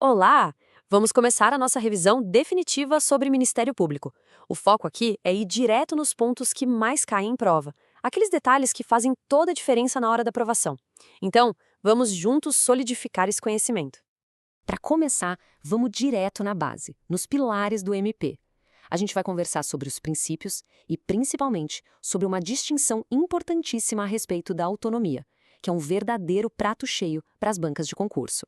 Olá! Vamos começar a nossa revisão definitiva sobre Ministério Público. O foco aqui é ir direto nos pontos que mais caem em prova, aqueles detalhes que fazem toda a diferença na hora da aprovação. Então, vamos juntos solidificar esse conhecimento. Para começar, vamos direto na base, nos pilares do MP. A gente vai conversar sobre os princípios e, principalmente, sobre uma distinção importantíssima a respeito da autonomia, que é um verdadeiro prato cheio para as bancas de concurso.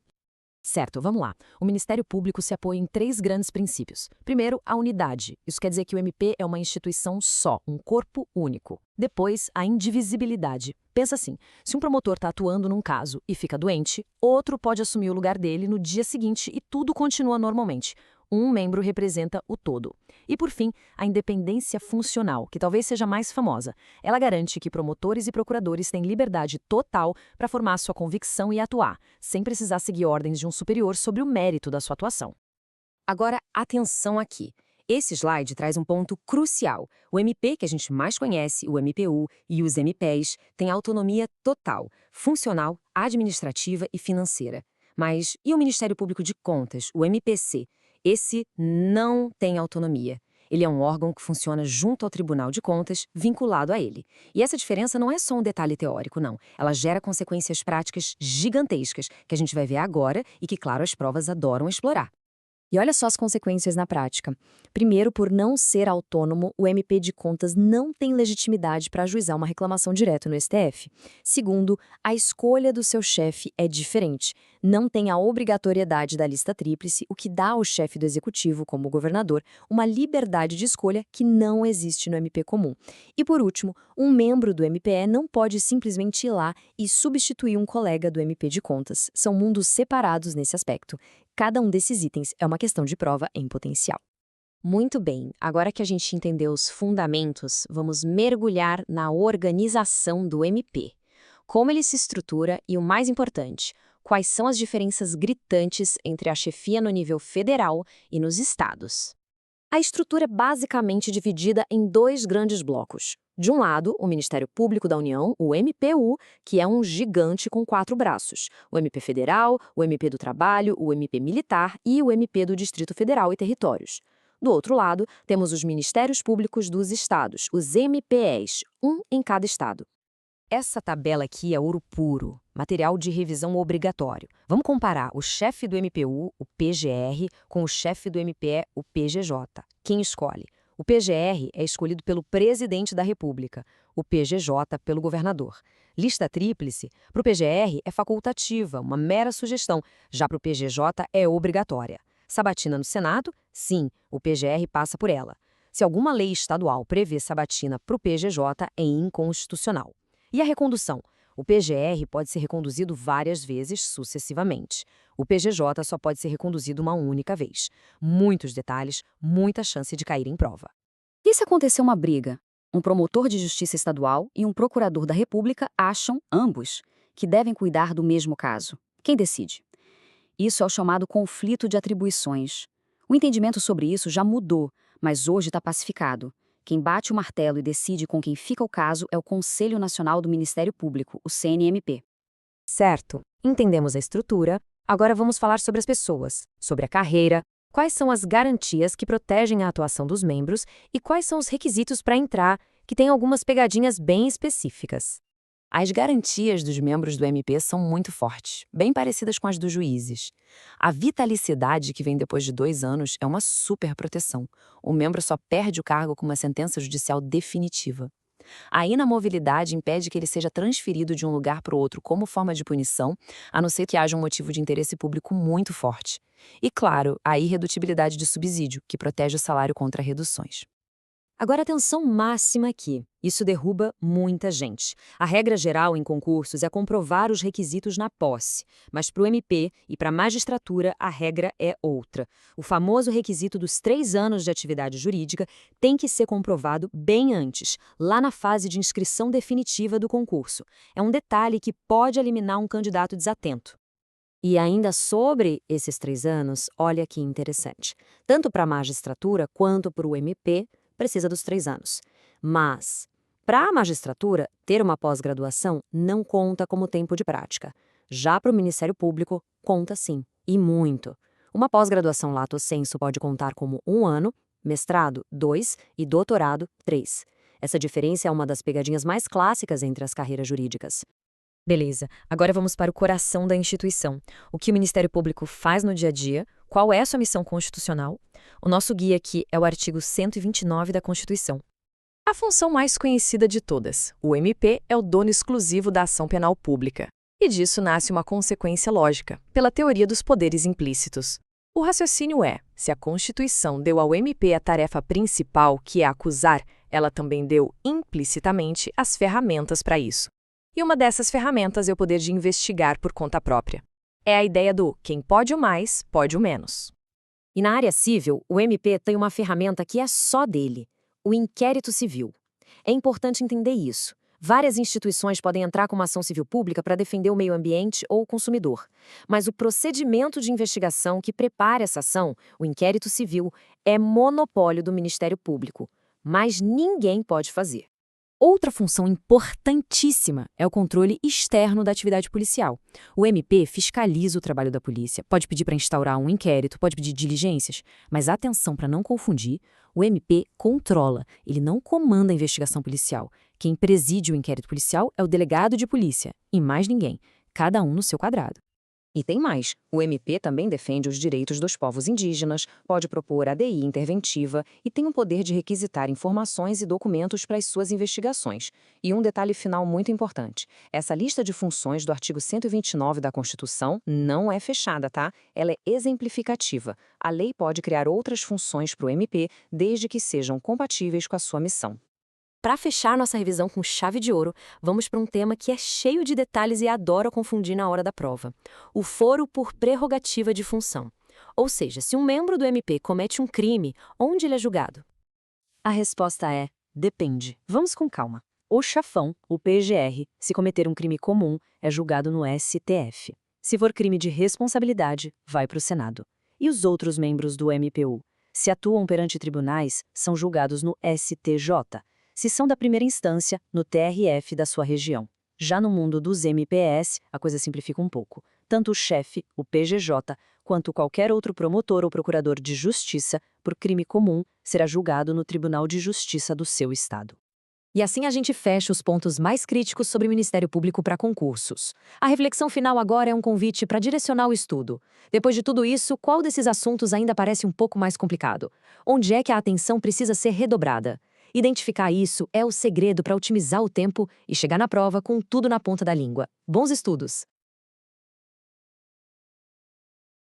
Certo, vamos lá. O Ministério Público se apoia em três grandes princípios. Primeiro, a unidade. Isso quer dizer que o MP é uma instituição só, um corpo único. Depois, a indivisibilidade. Pensa assim, se um promotor está atuando num caso e fica doente, outro pode assumir o lugar dele no dia seguinte e tudo continua normalmente. Um membro representa o todo. E, por fim, a independência funcional, que talvez seja mais famosa. Ela garante que promotores e procuradores têm liberdade total para formar sua convicção e atuar, sem precisar seguir ordens de um superior sobre o mérito da sua atuação. Agora, atenção aqui. Esse slide traz um ponto crucial. O MP, que a gente mais conhece, o MPU e os MPs, têm autonomia total, funcional, administrativa e financeira. Mas e o Ministério Público de Contas, o MPC? Esse não tem autonomia. Ele é um órgão que funciona junto ao Tribunal de Contas, vinculado a ele. E essa diferença não é só um detalhe teórico, não. Ela gera consequências práticas gigantescas, que a gente vai ver agora e que, claro, as provas adoram explorar. E olha só as consequências na prática. Primeiro, por não ser autônomo, o MP de Contas não tem legitimidade para ajuizar uma reclamação direto no STF. Segundo, a escolha do seu chefe é diferente. Não tem a obrigatoriedade da lista tríplice, o que dá ao chefe do executivo, como o governador, uma liberdade de escolha que não existe no MP comum. E por último, um membro do MPE não pode simplesmente ir lá e substituir um colega do MP de Contas. São mundos separados nesse aspecto. Cada um desses itens é uma questão de prova em potencial. Muito bem, agora que a gente entendeu os fundamentos, vamos mergulhar na organização do MP. Como ele se estrutura e, o mais importante, quais são as diferenças gritantes entre a chefia no nível federal e nos estados. A estrutura é basicamente dividida em dois grandes blocos. De um lado, o Ministério Público da União, o MPU, que é um gigante com 4 braços: o MP Federal, o MP do Trabalho, o MP Militar e o MP do Distrito Federal e Territórios. Do outro lado, temos os Ministérios Públicos dos Estados, os MPEs, um em cada estado. Essa tabela aqui é ouro puro, material de revisão obrigatório. Vamos comparar o chefe do MPU, o PGR, com o chefe do MPE, o PGJ. Quem escolhe? O PGR é escolhido pelo presidente da República, o PGJ pelo governador. Lista tríplice, para o PGR é facultativa, uma mera sugestão, já para o PGJ é obrigatória. Sabatina no Senado? Sim, o PGR passa por ela. Se alguma lei estadual prevê sabatina para o PGJ, é inconstitucional. E a recondução? O PGR pode ser reconduzido várias vezes sucessivamente. O PGJ só pode ser reconduzido uma única vez. Muitos detalhes, muita chance de cair em prova. E se acontecer uma briga? Um promotor de justiça estadual e um procurador da República acham, ambos, que devem cuidar do mesmo caso. Quem decide? Isso é o chamado conflito de atribuições. O entendimento sobre isso já mudou, mas hoje está pacificado. Quem bate o martelo e decide com quem fica o caso é o Conselho Nacional do Ministério Público, o CNMP. Certo, entendemos a estrutura, agora vamos falar sobre as pessoas, sobre a carreira, quais são as garantias que protegem a atuação dos membros e quais são os requisitos para entrar, que tem algumas pegadinhas bem específicas. As garantias dos membros do MP são muito fortes, bem parecidas com as dos juízes. A vitalicidade que vem depois de 2 anos é uma super proteção. O membro só perde o cargo com uma sentença judicial definitiva. A inamovilidade impede que ele seja transferido de um lugar para o outro como forma de punição, a não ser que haja um motivo de interesse público muito forte. E, claro, a irredutibilidade de subsídio, que protege o salário contra reduções. Agora, atenção máxima aqui. Isso derruba muita gente. A regra geral em concursos é comprovar os requisitos na posse, mas para o MP e para a magistratura a regra é outra. O famoso requisito dos 3 anos de atividade jurídica tem que ser comprovado bem antes, lá na fase de inscrição definitiva do concurso. É um detalhe que pode eliminar um candidato desatento. E ainda sobre esses 3 anos, olha que interessante. Tanto para a magistratura quanto para o MP, precisa dos 3 anos. Mas, para a magistratura, ter uma pós-graduação não conta como tempo de prática. Já para o Ministério Público, conta sim, e muito. Uma pós-graduação lato sensu pode contar como 1 ano, mestrado 2 e doutorado 3. Essa diferença é uma das pegadinhas mais clássicas entre as carreiras jurídicas. Beleza, agora vamos para o coração da instituição. O que o Ministério Público faz no dia a dia, qual é a sua missão constitucional? O nosso guia aqui é o artigo 129 da Constituição. A função mais conhecida de todas, o MP, é o dono exclusivo da ação penal pública. E disso nasce uma consequência lógica, pela teoria dos poderes implícitos. O raciocínio é, se a Constituição deu ao MP a tarefa principal, que é acusar, ela também deu, implicitamente, as ferramentas para isso. E uma dessas ferramentas é o poder de investigar por conta própria. É a ideia do quem pode o mais, pode o menos. E na área civil, o MP tem uma ferramenta que é só dele, o inquérito civil. É importante entender isso. Várias instituições podem entrar com uma ação civil pública para defender o meio ambiente ou o consumidor. Mas o procedimento de investigação que prepara essa ação, o inquérito civil, é monopólio do Ministério Público. Mas ninguém pode fazer. Outra função importantíssima é o controle externo da atividade policial. O MP fiscaliza o trabalho da polícia, pode pedir para instaurar um inquérito, pode pedir diligências, mas atenção para não confundir, o MP controla, ele não comanda a investigação policial. Quem preside o inquérito policial é o delegado de polícia, e mais ninguém, cada um no seu quadrado. E tem mais, o MP também defende os direitos dos povos indígenas, pode propor ADI interventiva e tem o poder de requisitar informações e documentos para as suas investigações. E um detalhe final muito importante, essa lista de funções do artigo 129 da Constituição não é fechada, tá? Ela é exemplificativa. A lei pode criar outras funções para o MP, desde que sejam compatíveis com a sua missão. Para fechar nossa revisão com chave de ouro, vamos para um tema que é cheio de detalhes e adora confundir na hora da prova: o foro por prerrogativa de função. Ou seja, se um membro do MP comete um crime, onde ele é julgado? A resposta é: depende. Vamos com calma. O chefão, o PGR, se cometer um crime comum, é julgado no STF. Se for crime de responsabilidade, vai para o Senado. E os outros membros do MPU, se atuam perante tribunais, são julgados no STJ. Se são da primeira instância, no TRF da sua região. Já no mundo dos MPS, a coisa simplifica um pouco. Tanto o chefe, o PGJ, quanto qualquer outro promotor ou procurador de justiça, por crime comum, será julgado no Tribunal de Justiça do seu estado. E assim a gente fecha os pontos mais críticos sobre o Ministério Público para concursos. A reflexão final agora é um convite para direcionar o estudo. Depois de tudo isso, qual desses assuntos ainda parece um pouco mais complicado? Onde é que a atenção precisa ser redobrada? Identificar isso é o segredo para otimizar o tempo e chegar na prova com tudo na ponta da língua. Bons estudos!